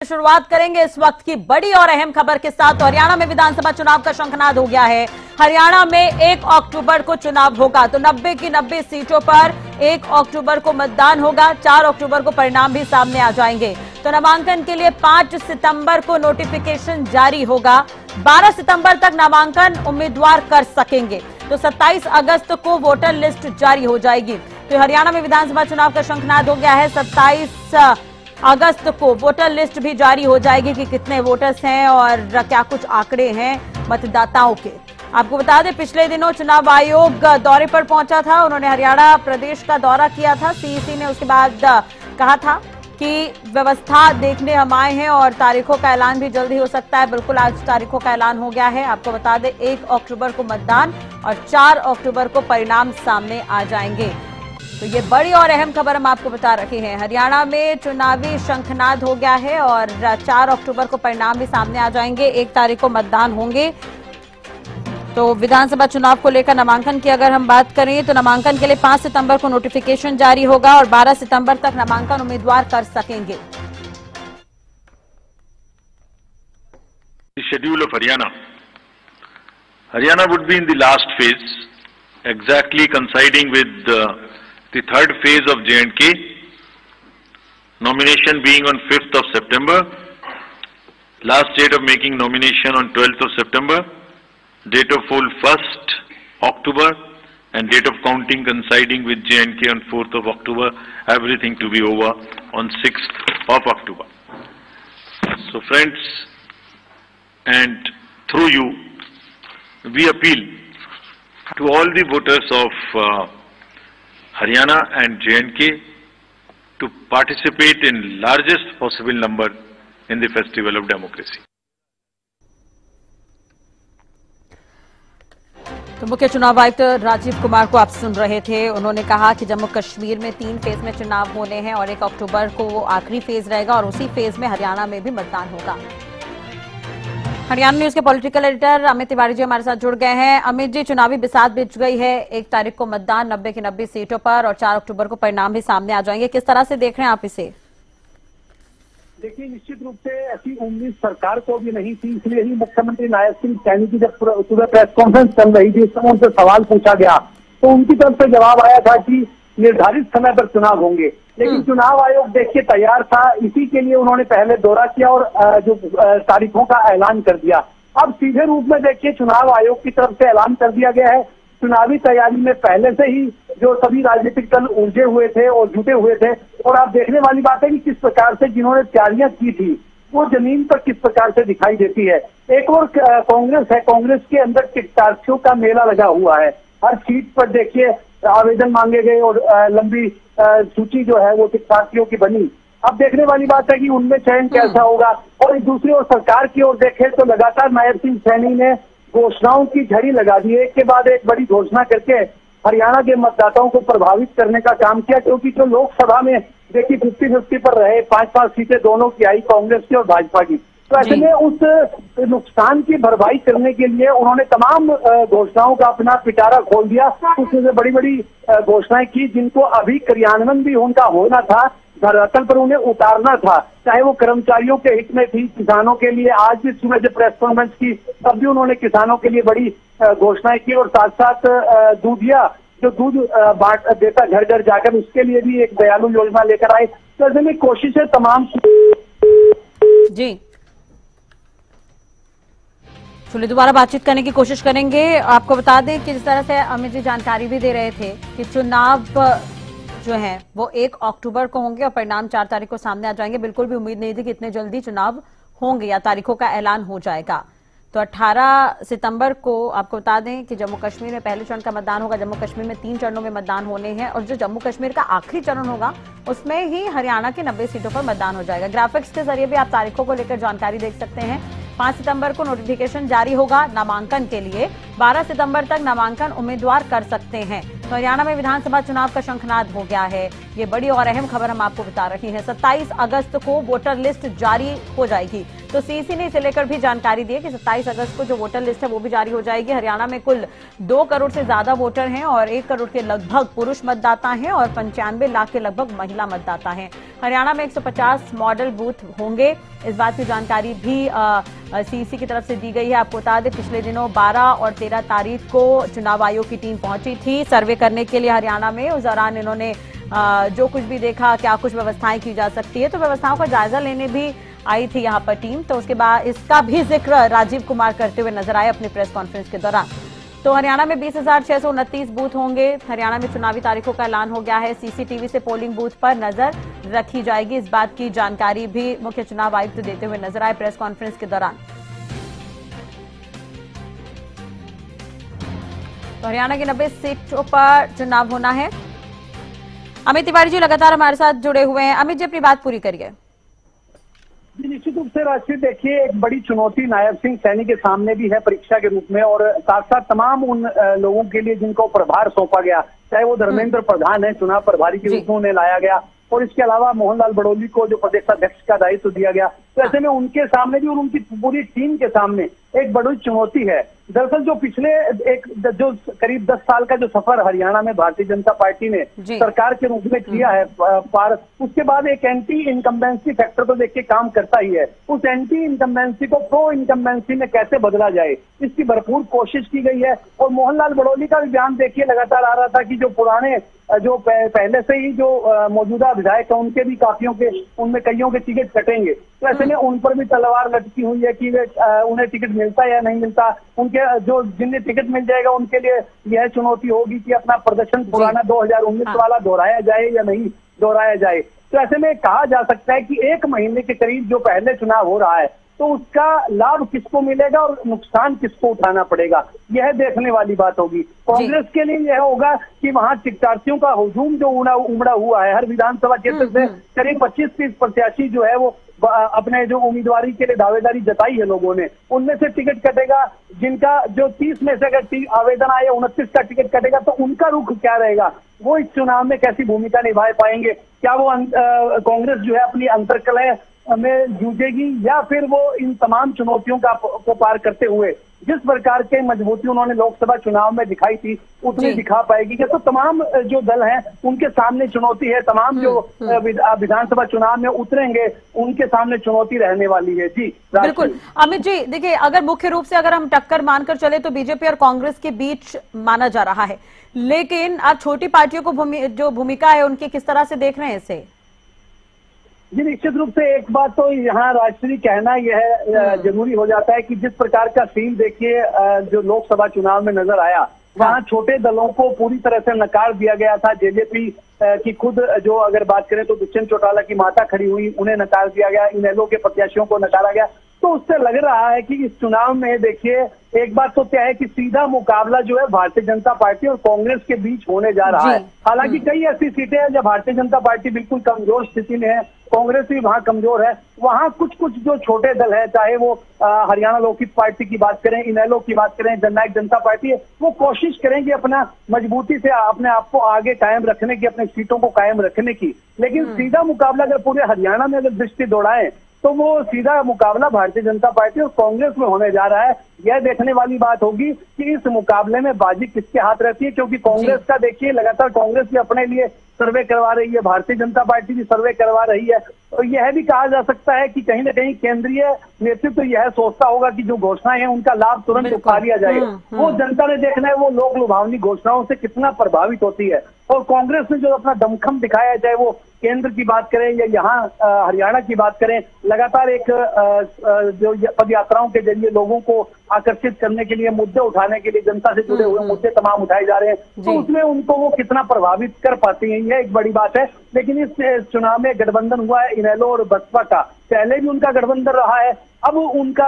शुरुआत करेंगे इस वक्त की बड़ी और अहम खबर के साथ। हरियाणा में विधानसभा चुनाव का शंखनाद हो गया है। हरियाणा में 1 अक्टूबर को चुनाव होगा, तो 90 की 90 सीटों पर 1 अक्टूबर को मतदान होगा। 4 अक्टूबर को परिणाम भी सामने आ जाएंगे। तो नामांकन के लिए 5 सितंबर को नोटिफिकेशन जारी होगा। 12 सितंबर तक नामांकन उम्मीदवार कर सकेंगे। तो 27 अगस्त को वोटर लिस्ट जारी हो जाएगी। तो हरियाणा में विधानसभा चुनाव का शंखनाद हो गया है। 27 अगस्त को वोटर लिस्ट भी जारी हो जाएगी कि कितने वोटर्स हैं और क्या कुछ आंकड़े हैं मतदाताओं के। आपको बता दें, पिछले दिनों चुनाव आयोग दौरे पर पहुंचा था। उन्होंने हरियाणा प्रदेश का दौरा किया था। सीईसी ने उसके बाद कहा था कि व्यवस्था देखने हम आए हैं और तारीखों का ऐलान भी जल्द ही हो सकता है। बिल्कुल आज तारीखों का ऐलान हो गया है। आपको बता दें 1 अक्टूबर को मतदान और 4 अक्टूबर को परिणाम सामने आ जाएंगे। तो ये बड़ी और अहम खबर हम आपको बता रहे हैं। हरियाणा में चुनावी शंखनाद हो गया है और 4 अक्टूबर को परिणाम भी सामने आ जाएंगे। 1 तारीख को मतदान होंगे। तो विधानसभा चुनाव को लेकर नामांकन की अगर हम बात करें तो नामांकन के लिए 5 सितंबर को नोटिफिकेशन जारी होगा और 12 सितंबर तक नामांकन उम्मीदवार कर सकेंगे। Schedule of Haryana would be in the last phase, exactly coinciding with the third phase of J&K, nomination being on 5th of September, last date of making nomination on 12th of September, date of poll 1st October, and date of counting coinciding with J&K on 4th of October, everything to be over on 6th of October. So friends, and through you, we appeal to all the voters of Haryana and J&K to participate in largest possible number in the festival of democracy. तो मुख्य चुनाव आयुक्त राजीव कुमार को आप सुन रहे थे। उन्होंने कहा कि जम्मू कश्मीर में 3 फेज में चुनाव होने हैं और 1 अक्टूबर को वो आखिरी फेज रहेगा और उसी फेज में हरियाणा में भी मतदान होगा। हरियाणा न्यूज के पॉलिटिकल एडिटर अमित तिवारी जी हमारे साथ जुड़ गए हैं। अमित जी, चुनावी बिसात बिछ गई है। 1 तारीख को मतदान 90 की 90 सीटों पर और 4 अक्टूबर को परिणाम भी सामने आ जाएंगे। किस तरह से देख रहे हैं आप इसे? देखिए, निश्चित रूप से ऐसी उम्मीद सरकार को भी नहीं थी, इसलिए ही मुख्यमंत्री नायब सिंह सैनी की जब सुबह प्रेस कॉन्फ्रेंस चल रही थी, उस समय उनसे सवाल पूछा गया तो उनकी तरफ से जवाब आया था कि निर्धारित समय पर चुनाव होंगे। लेकिन चुनाव आयोग देखिए तैयार था, इसी के लिए उन्होंने पहले दौरा किया और जो तारीखों का ऐलान कर दिया। अब सीधे रूप में देखिए चुनाव आयोग की तरफ से ऐलान कर दिया गया है। चुनावी तैयारी में पहले से ही जो सभी राजनीतिक दल उलझे हुए थे और जुटे हुए थे, और आप देखने वाली बात है कि किस प्रकार से जिन्होंने तैयारियां की थी वो जमीन पर किस प्रकार से दिखाई देती है। एक और कांग्रेस है, कांग्रेस के अंदर टिकटार्थियों का मेला लगा हुआ है। हर सीट पर देखिए आवेदन मांगे गए और लंबी सूची जो है वो टिकटार्थियों की बनी। अब देखने वाली बात है कि उनमें चयन कैसा होगा। और दूसरी ओर सरकार की ओर देखें तो लगातार नायब सिंह सैनी ने घोषणाओं की झड़ी लगा दी, एक के बाद एक बड़ी घोषणा करके हरियाणा के मतदाताओं को प्रभावित करने का काम किया। क्योंकि जो लोकसभा में देखिए 50-50 पर रहे, 5-5 सीटें दोनों की आई, कांग्रेस की और भाजपा की। तो ऐसे में उस नुकसान की भरपाई करने के लिए उन्होंने तमाम घोषणाओं का अपना पिटारा खोल दिया। उसमें से बड़ी बड़ी घोषणाएं की जिनको अभी क्रियान्वयन भी उनका होना था, धरातल पर उन्हें उतारना था, चाहे वो कर्मचारियों के हित में थी, किसानों के लिए। आज भी सुबह जब प्रेस कॉन्फ्रेंस की तब भी उन्होंने किसानों के लिए बड़ी घोषणाएं की और साथ साथ दूधिया जो दूध बांट देता घर घर जाकर, उसके लिए भी एक दयालु योजना लेकर आए। तो ऐसे में कोशिशें तमाम जी चलिए दोबारा बातचीत करने की कोशिश करेंगे। आपको बता दें कि जिस तरह से अमित जी जानकारी भी दे रहे थे कि चुनाव जो है वो 1 अक्टूबर को होंगे और परिणाम 4 तारीख को सामने आ जाएंगे। बिल्कुल भी उम्मीद नहीं थी कि इतने जल्दी चुनाव होंगे या तारीखों का ऐलान हो जाएगा। तो 18 सितंबर को आपको बता दें कि जम्मू कश्मीर में पहले चरण का मतदान होगा। जम्मू कश्मीर में 3 चरणों में मतदान होने हैं और जो जम्मू कश्मीर का आखिरी चरण होगा उसमें ही हरियाणा के 90 सीटों पर मतदान हो जाएगा। ग्राफिक्स के जरिए भी आप तारीखों को लेकर जानकारी देख सकते हैं। 5 सितंबर को नोटिफिकेशन जारी होगा नामांकन के लिए 12 सितंबर तक नामांकन उम्मीदवार कर सकते हैं। तो हरियाणा में विधानसभा चुनाव का शंखनाद हो गया है। ये बड़ी और अहम खबर हम आपको बता रहे हैं। 27 अगस्त को वोटर लिस्ट जारी हो जाएगी। तो सीईसी ने इसे लेकर भी जानकारी दी है कि 27 अगस्त को जो वोटर लिस्ट है वो भी जारी हो जाएगी। हरियाणा में कुल 2 करोड़ से ज्यादा वोटर हैं और 1 करोड़ के लगभग पुरुष मतदाता हैं और 95 लाख के लगभग महिला मतदाता हैं। हरियाणा में 150 मॉडल बूथ होंगे। इस बात की जानकारी भी सीईसी की तरफ से दी गई है। आपको बता दें, पिछले दिनों 12 और 13 तारीख को चुनाव आयोग की टीम पहुंची थी सर्वे करने के लिए हरियाणा में। उस दौरान इन्होंने जो कुछ भी देखा, क्या कुछ व्यवस्थाएं की जा सकती है, तो व्यवस्थाओं का जायजा लेने भी आई थी यहाँ पर टीम। तो उसके बाद इसका भी जिक्र राजीव कुमार करते हुए नजर आए अपनी प्रेस कॉन्फ्रेंस के दौरान। तो हरियाणा में 20,629 बूथ होंगे। हरियाणा में चुनावी तारीखों का ऐलान हो गया है। सीसीटीवी से पोलिंग बूथ पर नजर रखी जाएगी। इस बात की जानकारी भी मुख्य चुनाव आयुक्त देते हुए नजर आए प्रेस कॉन्फ्रेंस के दौरान। तो हरियाणा की 90 सीटों पर चुनाव होना है। अमित तिवारी जी लगातार हमारे साथ जुड़े हुए हैं। अमित जी, अपनी बात पूरी करिए। जी, निश्चित रूप से राष्ट्रीय देखिए एक बड़ी चुनौती नायब सिंह सैनी के सामने भी है परीक्षा के रूप में, और साथ साथ तमाम उन लोगों के लिए जिनको प्रभार सौंपा गया, चाहे वो धर्मेंद्र प्रधान है, चुनाव प्रभारी के रूप में उन्हें लाया गया, और इसके अलावा मोहनलाल बड़ोली को जो प्रदेशाध्यक्ष का दायित्व दिया गया। तो ऐसे में उनके सामने भी और उनकी पूरी टीम के सामने एक बड़ी चुनौती है। दरअसल जो पिछले जो करीब 10 साल का जो सफर हरियाणा में भारतीय जनता पार्टी ने सरकार के रूप में किया है पार, उसके बाद एक एंटी इनकम्बेंसी फैक्टर तो देखिए काम करता ही है। उस एंटी इनकम्बेंसी को प्रो इनकम्बेंसी में कैसे बदला जाए, इसकी भरपूर कोशिश की गई है। और मोहनलाल बड़ोली का भी बयान देखिए लगातार आ रहा था कि जो पुराने जो पहले से ही जो मौजूदा विधायक है उनके भी काफियों के, उनमें कईयों के टिकट कटेंगे। तो ऐसे में उन पर भी तलवार लटकी हुई है कि उन्हें टिकट मिलता है या नहीं मिलता। उनके जो जिन्हें टिकट मिल जाएगा उनके लिए यह चुनौती होगी कि अपना प्रदर्शन पुराना 2019 वाला दोहराया जाए या नहीं दोहराया जाए। तो ऐसे में कहा जा सकता है कि 1 महीने के करीब जो पहले चुनाव हो रहा है, तो उसका लाभ किसको मिलेगा और नुकसान किसको उठाना पड़ेगा, यह देखने वाली बात होगी। कांग्रेस के लिए यह होगा कि वहां टिकटार्थियों का हुजूम जो उमड़ा हुआ है, हर विधानसभा क्षेत्र से करीब 25-30 प्रत्याशी जो है वो अपने जो उम्मीदवारी के लिए दावेदारी जताई है लोगों ने, उनमें से टिकट कटेगा। जिनका जो 30 में से अगर आवेदन आए 29 का टिकट कटेगा, तो उनका रुख क्या रहेगा, वो इस चुनाव में कैसी भूमिका निभा पाएंगे। क्या वो कांग्रेस जो है अपनी अंतर्कलह में जूझेगी, या फिर वो इन तमाम चुनौतियों को पार करते हुए जिस प्रकार के मजबूती उन्होंने लोकसभा चुनाव में दिखाई थी उतनी दिखा पाएगी। तो तमाम जो दल हैं उनके सामने चुनौती है, तमाम जो विधानसभा चुनाव में उतरेंगे उनके सामने चुनौती रहने वाली है। जी बिल्कुल। अमित जी देखिए, अगर मुख्य रूप से अगर हम टक्कर मानकर चले तो बीजेपी और कांग्रेस के बीच माना जा रहा है, लेकिन आप छोटी पार्टियों को जो भूमिका है उनकी किस तरह से देख रहे हैं इसे? जी, निश्चित रूप से एक बात तो यहाँ राष्ट्रीय कहना यह जरूरी हो जाता है कि जिस प्रकार का सीन देखिए जो लोकसभा चुनाव में नजर आया, वहाँ छोटे दलों को पूरी तरह से नकार दिया गया था। जेजेपी की खुद जो अगर बात करें तो दुष्यंत चौटाला की माता खड़ी हुई, उन्हें नकार दिया गया। इनेलो के प्रत्याशियों को नकारा गया। तो उससे लग रहा है कि इस चुनाव में देखिए एक बात तो क्या है कि सीधा मुकाबला जो है भारतीय जनता पार्टी और कांग्रेस के बीच होने जा रहा है। हालांकि कई ऐसी सीटें हैं जब भारतीय जनता पार्टी बिल्कुल कमजोर स्थिति में है, कांग्रेस भी वहां कमजोर है। वहां कुछ कुछ जो छोटे दल है, चाहे वो हरियाणा लोकहित पार्टी की बात करें, इनेलो की बात करें, जननायक जनता पार्टी है, वो कोशिश करेंगे अपना मजबूती से अपने आप को आगे कायम रखने की, अपनी सीटों को कायम रखने की। लेकिन सीधा मुकाबला अगर पूरे हरियाणा में अगर दृष्टि दौड़ाएं तो वो सीधा मुकाबला भारतीय जनता पार्टी और कांग्रेस में होने जा रहा है। यह देखने वाली बात होगी कि इस मुकाबले में बाजी किसके हाथ रहती है, क्योंकि कांग्रेस का देखिए लगातार कांग्रेस भी अपने लिए सर्वे करवा रही है, भारतीय जनता पार्टी भी सर्वे करवा रही है। तो यह भी कहा जा सकता है कि कहीं न कहीं केंद्रीय नेतृत्व यह सोचता होगा कि जो घोषणाएं हैं उनका लाभ तुरंत उठा लिया जाए। वो जनता ने देखना है वो लोक लुभावनी घोषणाओं से कितना प्रभावित होती है। और कांग्रेस ने जो अपना दमखम दिखाया है, चाहे वो केंद्र की बात करें या यहाँ हरियाणा की बात करें, लगातार एक जो पद यात्राओं के जरिए लोगों को आकर्षित करने के लिए, मुद्दे उठाने के लिए, जनता से जुड़े हुए मुद्दे तमाम उठाए जा रहे हैं, तो उसमें उनको वो कितना प्रभावित कर पाती हैं, यह एक बड़ी बात है। लेकिन इस चुनाव में गठबंधन हुआ है इनेलो और बसपा का, पहले भी उनका गठबंधन रहा है। अब उनका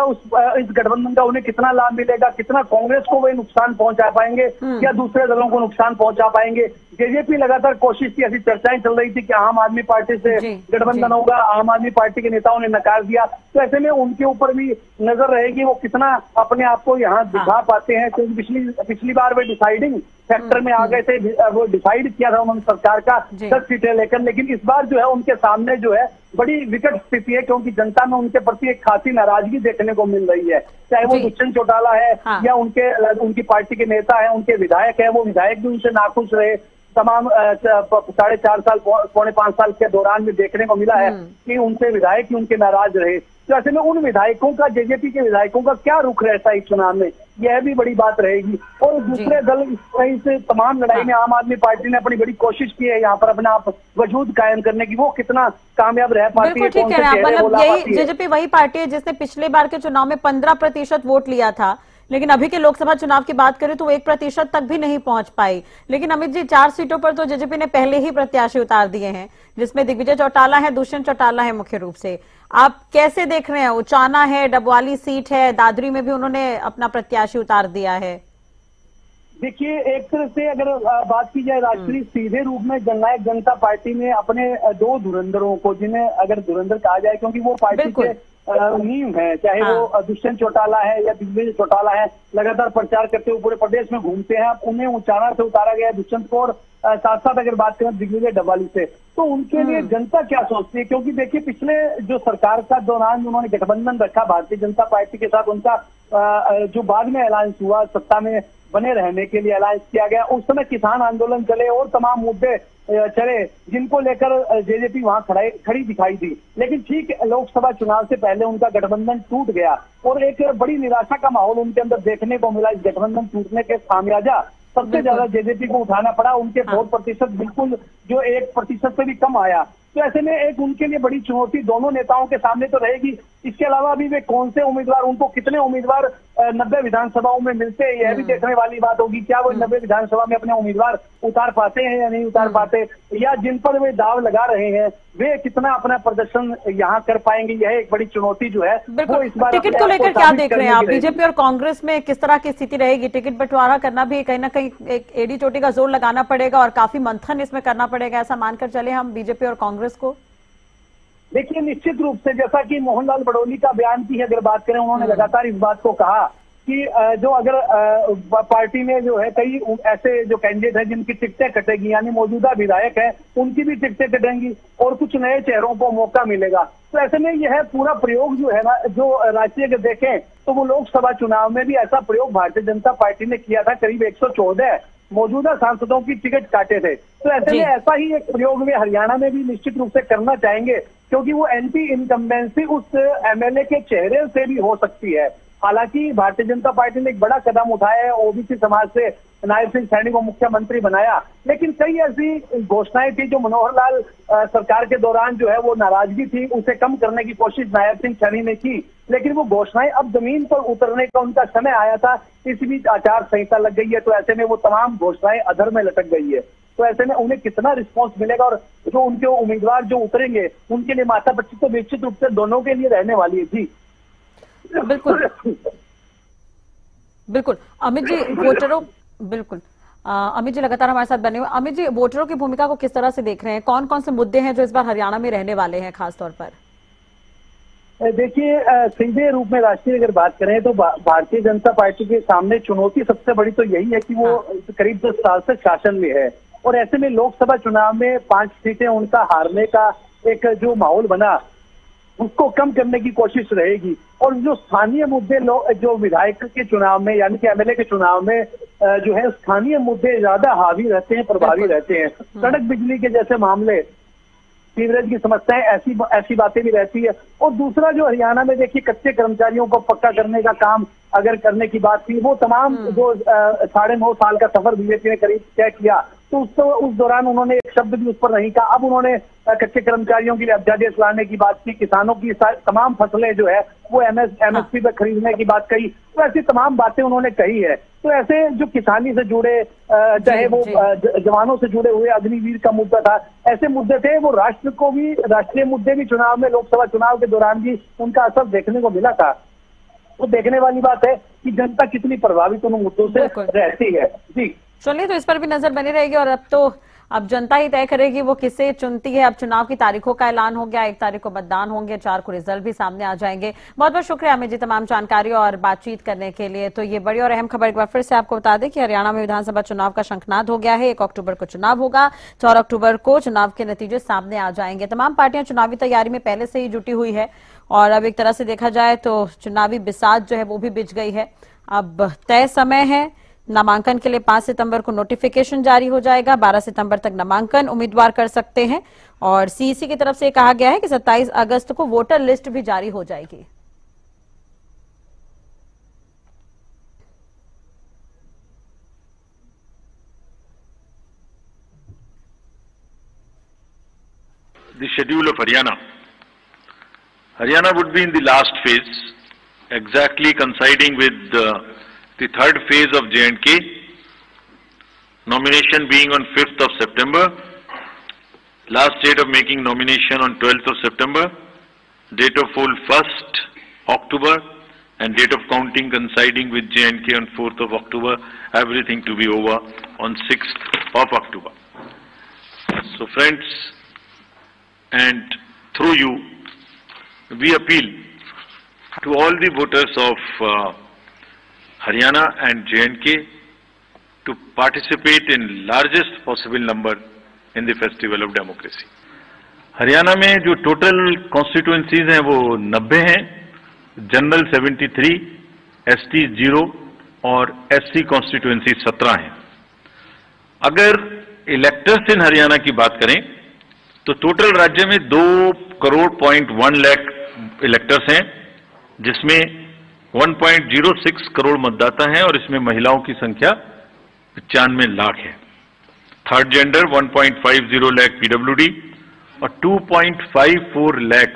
इस गठबंधन का उन्हें कितना लाभ मिलेगा, कितना कांग्रेस को वे नुकसान पहुंचा पाएंगे या दूसरे दलों को नुकसान पहुंचा पाएंगे। जेजेपी लगातार कोशिश की, ऐसी चर्चाएं चल रही थी कि आम आदमी पार्टी से गठबंधन होगा, आम आदमी पार्टी के नेताओं ने नकार दिया। तो ऐसे में उनके ऊपर भी नजर रहेगी वो कितना अपने आप को यहाँ दिखा पाते हैं, क्योंकि पिछली बार वे डिसाइडिंग फैक्टर में आ गए थे, वो डिसाइड किया था उन्होंने सरकार का 10 सीटें लेकर, लेकिन इस बार जो है उनके सामने जो है बड़ी विकट स्थिति है, क्योंकि जनता में उनके प्रति एक खासी नाराजगी देखने को मिल रही है। चाहे वो दुष्यंत चौटाला है या उनकी पार्टी के नेता है, उनके विधायक है, वो विधायक भी उनसे नाखुश रहे। तमाम 4.5 साल 4.5 साल के दौरान में देखने को मिला है कि उनसे विधायक ही उनके नाराज रहे। तो ऐसे में उन विधायकों का, जेजेपी के विधायकों का क्या रुख रहता है इस चुनाव में, यह भी बड़ी बात रहेगी। और दूसरे दल इस तमाम लड़ाई में आम आदमी पार्टी ने अपनी बड़ी कोशिश की है यहाँ पर अपना आप वजूद कायम करने की, वो कितना कामयाब रह पाती है। ठीक है, मतलब यही जेजेपी वही पार्टी है जिसने पिछले बार के चुनाव में 15% वोट लिया था, लेकिन अभी के लोकसभा चुनाव की बात करें तो 1% तक भी नहीं पहुंच पाई। लेकिन अमित जी, 4 सीटों पर तो जेजेपी ने पहले ही प्रत्याशी उतार दिए हैं, जिसमें दिग्विजय चौटाला है, दुष्यंत चौटाला है मुख्य रूप से। आप कैसे देख रहे हैं? उचाना है, डबवाली सीट है, दादरी में भी उन्होंने अपना प्रत्याशी उतार दिया है। देखिए, एक तरह से अगर बात की जाए राष्ट्रीय सीधे रूप में जननायक जनता पार्टी ने अपने 2 धुरंधरों को, जिन्हें अगर धुरंधर कहा जाए क्योंकि वो पार्टी के नींव है, चाहे वो दुष्यंत चौटाला है या दिग्विजय चौटाला है, लगातार प्रचार करते हुए पूरे प्रदेश में घूमते हैं। उन्हें उचाना से उतारा गया दुष्यंत को, और साथ साथ अगर बात करें दिग्विजय डबवाली से, तो उनके लिए जनता क्या सोचती है? क्योंकि देखिए, पिछले जो सरकार का दौरान उन्होंने गठबंधन रखा भारतीय जनता पार्टी के साथ, उनका जो बाद में अलायंस हुआ, सत्ता में बने रहने के लिए अलायंस किया गया, उस समय किसान आंदोलन चले और तमाम मुद्दे चले जिनको लेकर जेजेपी वहां खड़ी दिखाई दी। लेकिन ठीक लोकसभा चुनाव से पहले उनका गठबंधन टूट गया और एक बड़ी निराशा का माहौल उनके अंदर देखने को मिला। इस गठबंधन टूटने के खामियाजा सबसे ज्यादा जेजेपी को उठाना पड़ा। उनके वोट प्रतिशत बिल्कुल जो 1% से भी कम आया। तो ऐसे में एक उनके लिए बड़ी चुनौती दोनों नेताओं के सामने तो रहेगी। इसके अलावा भी वे कौन से उम्मीदवार, उनको कितने उम्मीदवार 90 विधानसभाओं में मिलते हैं, यह भी देखने वाली बात होगी। क्या वो 90 विधानसभा में अपने उम्मीदवार उतार पाते हैं या नहीं उतार पाते, या जिन पर वे दाव लगा रहे हैं वे कितना अपना प्रदर्शन यहाँ कर पाएंगे, यह एक बड़ी चुनौती जो है वो इस बार। टिकट को लेकर क्या देख रहे हैं आप? बीजेपी और कांग्रेस में किस तरह की स्थिति रहेगी? टिकट बंटवारा करना भी कहीं ना कहीं एक एड़ी चोटी का जोर लगाना पड़ेगा और काफी मंथन इसमें करना पड़ेगा, ऐसा मानकर चले हम बीजेपी और कांग्रेस को? देखिए, निश्चित रूप से जैसा कि मोहनलाल बड़ौली का बयान की अगर बात करें, उन्होंने लगातार इस बात को कहा कि जो अगर पार्टी में जो है कई ऐसे जो कैंडिडेट हैं जिनकी टिकटें कटेगी, यानी मौजूदा विधायक है उनकी भी टिकटें कटेंगी और कुछ नए चेहरों को मौका मिलेगा। तो ऐसे में यह पूरा प्रयोग जो है ना, जो राष्ट्रीय अगर देखें तो वो लोकसभा चुनाव में भी ऐसा प्रयोग भारतीय जनता पार्टी ने किया था। करीब 114 मौजूदा सांसदों की टिकट काटे थे। तो ऐसे में ऐसा ही एक प्रयोग वे हरियाणा में भी निश्चित रूप से करना चाहेंगे, क्योंकि वो एंटी इनकम्बेंसी उस एमएलए के चेहरे से भी हो सकती है। हालांकि भारतीय जनता पार्टी ने एक बड़ा कदम उठाया है, ओबीसी समाज से नायब सिंह सैनी को मुख्यमंत्री बनाया, लेकिन कई ऐसी घोषणाएं थी जो मनोहर लाल सरकार के दौरान जो है वो नाराजगी थी, उसे कम करने की कोशिश नायब सिंह सैनी ने की, लेकिन वो घोषणाएं अब जमीन पर उतरने का उनका समय आया था। इस बीच आचार संहिता लग गई है, तो ऐसे में वो तमाम घोषणाएं अधर में लटक गई है। तो ऐसे में उन्हें कितना रिस्पॉन्स मिलेगा और जो उनके उम्मीदवार जो उतरेंगे उनके लिए माथापच्ची तो निश्चित रूप से दोनों के लिए रहने वाली है। जी बिल्कुल बिल्कुल। अमित जी, वोटरों बिल्कुल अमित जी लगातार हमारे साथ बने हुए। अमित जी, वोटरों की भूमिका को किस तरह से देख रहे हैं? कौन कौन से मुद्दे हैं जो इस बार हरियाणा में रहने वाले हैं खासतौर पर? देखिए, सीधे रूप में राष्ट्रीय अगर बात करें तो भारतीय जनता पार्टी के सामने चुनौती सबसे बड़ी तो यही है कि वो करीब 10 साल से शासन में है, और ऐसे में लोकसभा चुनाव में 5 सीटें उनका हारने का एक जो माहौल बना उसको कम करने की कोशिश रहेगी। और जो स्थानीय मुद्दे जो विधायक के चुनाव में यानी कि एमएलए के चुनाव में जो है स्थानीय मुद्दे ज्यादा हावी रहते हैं, प्रभावी रहते हैं। सड़क बिजली के जैसे मामले, सीवरेज की समस्याएं, ऐसी बातें भी रहती है। और दूसरा जो हरियाणा में देखिए कच्चे कर्मचारियों को पक्का करने का काम अगर करने की बात थी, वो तमाम जो 9.5 साल का सफर बीजेपी ने करीब तय किया, तो उस दौरान उन्होंने एक शब्द भी उस पर नहीं कहा। अब उन्होंने कच्चे कर्मचारियों के लिए अध्यादेश लाने की बात की, किसानों की तमाम फसलें जो है वो एमएसपी पर खरीदने की बात कही। तो ऐसी तमाम बातें उन्होंने कही है। तो ऐसे जो किसानी से जुड़े, चाहे वो जवानों से जुड़े हुए अग्निवीर का मुद्दा था, ऐसे मुद्दे थे, वो राष्ट्र को भी, राष्ट्रीय मुद्दे भी चुनाव में, लोकसभा चुनाव के दौरान भी उनका असर देखने को मिला था। तो देखने वाली बात है कि जनता कितनी प्रभावित उन मुद्दों से रहती है। जी चलिए, तो इस पर भी नजर बनी रहेगी। और अब तो अब जनता ही तय करेगी वो किसे चुनती है। अब चुनाव की तारीखों का ऐलान हो गया, 1 तारीख को मतदान होंगे, 4 को रिजल्ट भी सामने आ जाएंगे। बहुत बहुत शुक्रिया अमित जी तमाम जानकारी और बातचीत करने के लिए। तो ये बड़ी और अहम खबर एक बार फिर से आपको बता दें कि हरियाणा में विधानसभा चुनाव का शंखनाद हो गया है। 1 अक्टूबर को चुनाव होगा, 4 अक्टूबर को चुनाव के नतीजे सामने आ जाएंगे। तमाम पार्टियां चुनावी तैयारी में पहले से ही जुटी हुई है और अब एक तरह से देखा जाए तो चुनावी बिसात जो है वो भी बिछ गई है। अब तय समय है, नामांकन के लिए 5 सितंबर को नोटिफिकेशन जारी हो जाएगा। 12 सितंबर तक नामांकन उम्मीदवार कर सकते हैं और सीईसी की तरफ से कहा गया है कि 27 अगस्त को वोटर लिस्ट भी जारी हो जाएगी। The schedule of Haryana would be in the last phase, exactly coinciding with the third phase of J&K, nomination being on 5th of September, last date of making nomination on 12th of September, date of poll 1st October, and date of counting coinciding with J&K on 4th of October, everything to be over on 6th of October. So friends, and through you, we appeal to all the voters of Haryana and J&K to participate in largest possible number in the festival of democracy. Haryana में जो total constituencies हैं वो 90 हैं, general 73, ST 0 और SC constituency 17 हैं। अगर electors इन हरियाणा की बात करें तो टोटल राज्य में 2.1 लाख इलेक्टर्स हैं, जिसमें 1.06 करोड़ मतदाता हैं और इसमें महिलाओं की संख्या 95 लाख है। थर्ड जेंडर 1.50 लाख पीडब्ल्यूडी और 2.54 लाख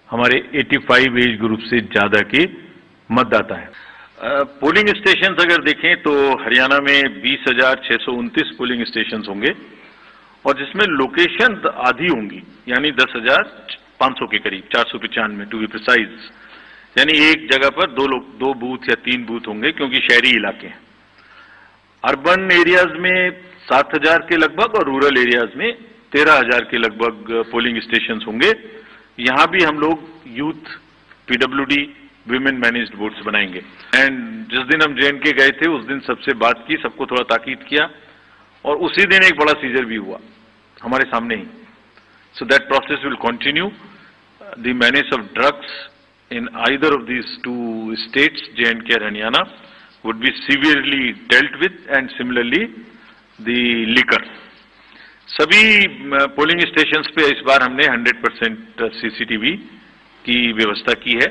हमारे 85 एज ग्रुप से ज्यादा के मतदाता हैं। पोलिंग स्टेशन अगर देखें तो हरियाणा में 20,629 पोलिंग स्टेशन होंगे और जिसमें लोकेशन आधी होंगी, यानी 10,500 के करीब, 495 टू बी प्रिसाइज, यानी एक जगह पर दो बूथ या 3 बूथ होंगे क्योंकि शहरी इलाके हैं। अर्बन एरियाज में 7,000 के लगभग और रूरल एरियाज में 13,000 के लगभग पोलिंग स्टेशन होंगे। यहां भी हम लोग youth, PWD, women managed votes बनाएंगे। एंड जिस दिन हम J&K गए थे उस दिन सबसे बात की, सबको थोड़ा ताकीद किया और उसी दिन एक बड़ा सीजर भी हुआ हमारे सामने ही। So that process will continue. The menace of drugs in either of these 2 states, J&K और Haryana, would be severely dealt with, and similarly the liquor. सभी पोलिंग स्टेशंस पे इस बार हमने 100% CCTV की व्यवस्था की है।